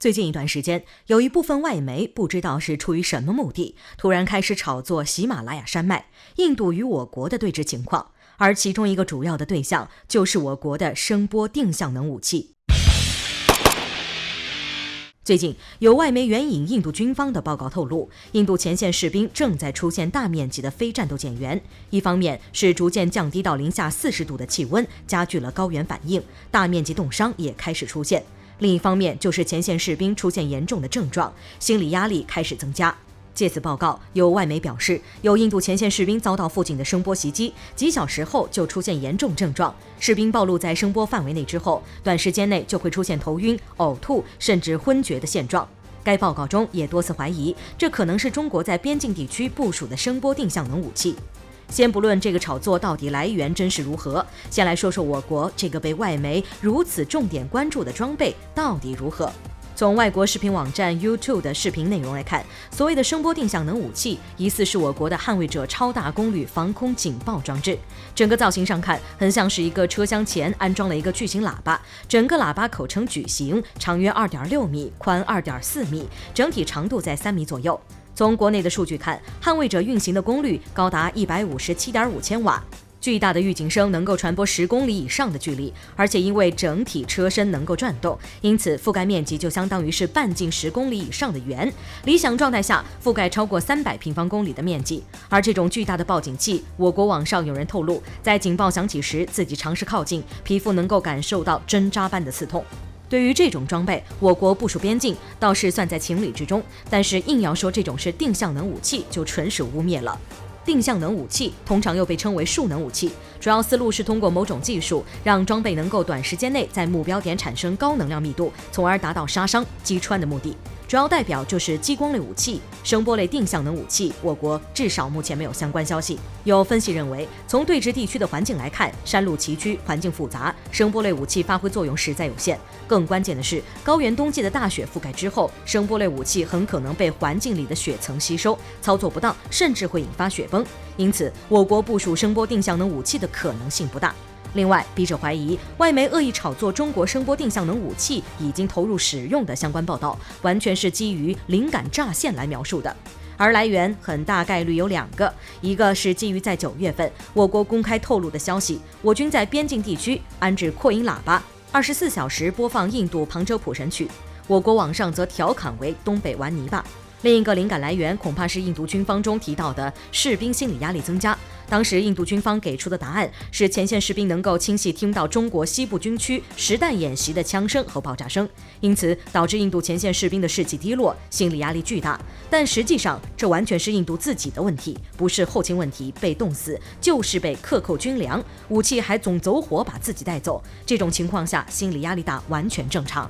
最近一段时间，有一部分外媒不知道是出于什么目的，突然开始炒作喜马拉雅山脉、印度与我国的对峙情况，而其中一个主要的对象就是我国的声波定向能武器。最近有外媒援引印度军方的报告透露，印度前线士兵正在出现大面积的非战斗减员，一方面是逐渐降低到-40°的气温加剧了高原反应，大面积冻伤也开始出现，另一方面就是前线士兵出现严重的症状，心理压力开始增加。借此报告，有外媒表示，有印度前线士兵遭到附近的声波袭击，几小时后就出现严重症状。士兵暴露在声波范围内之后，短时间内就会出现头晕、呕吐，甚至昏厥的现状。该报告中也多次怀疑，这可能是中国在边境地区部署的声波定向能武器。先不论这个炒作到底来源真实如何，先来说说我国这个被外媒如此重点关注的装备到底如何。从外国视频网站 YouTube 的视频内容来看，所谓的声波定向能武器疑似是我国的捍卫者超大功率防空警报装置。整个造型上看，很像是一个车厢前安装了一个巨型喇叭，整个喇叭口呈矩形，长约2.6米，宽2.4米，整体长度在3米左右。从国内的数据看，捍卫者运行的功率高达157.5千瓦。巨大的预警声能够传播10公里以上的距离，而且因为整体车身能够转动，因此覆盖面积就相当于是半径10公里以上的圆，理想状态下覆盖超过300平方公里的面积。而这种巨大的报警器，我国网上有人透露，在警报响起时自己尝试靠近，皮肤能够感受到针扎般的刺痛。对于这种装备，我国部署边境倒是算在情理之中，但是硬要说这种是定向能武器，就纯属污蔑了。定向能武器通常又被称为数能武器，主要思路是通过某种技术，让装备能够短时间内在目标点产生高能量密度，从而达到杀伤、击穿的目的。主要代表就是激光类武器、声波类定向能武器，我国至少目前没有相关消息。有分析认为，从对峙地区的环境来看，山路崎岖，环境复杂，声波类武器发挥作用实在有限。更关键的是，高原冬季的大雪覆盖之后，声波类武器很可能被环境里的雪层吸收，操作不当甚至会引发雪崩。因此，我国部署声波定向能武器的可能性不大。另外，笔者怀疑外媒恶意炒作中国声波定向能武器已经投入使用的相关报道，完全是基于灵感乍现来描述的。而来源很大概率有2个，一个是基于在9月份我国公开透露的消息，我军在边境地区安置扩音喇叭，24小时播放印度旁遮普神曲，我国网上则调侃为东北玩泥巴。另一个灵感来源恐怕是印度军方中提到的士兵心理压力增加。当时印度军方给出的答案是，前线士兵能够清晰听到中国西部军区实弹演习的枪声和爆炸声，因此导致印度前线士兵的士气低落，心理压力巨大。但实际上，这完全是印度自己的问题，不是后勤问题，被冻死就是被克扣军粮，武器还总走火把自己带走。这种情况下，心理压力大完全正常。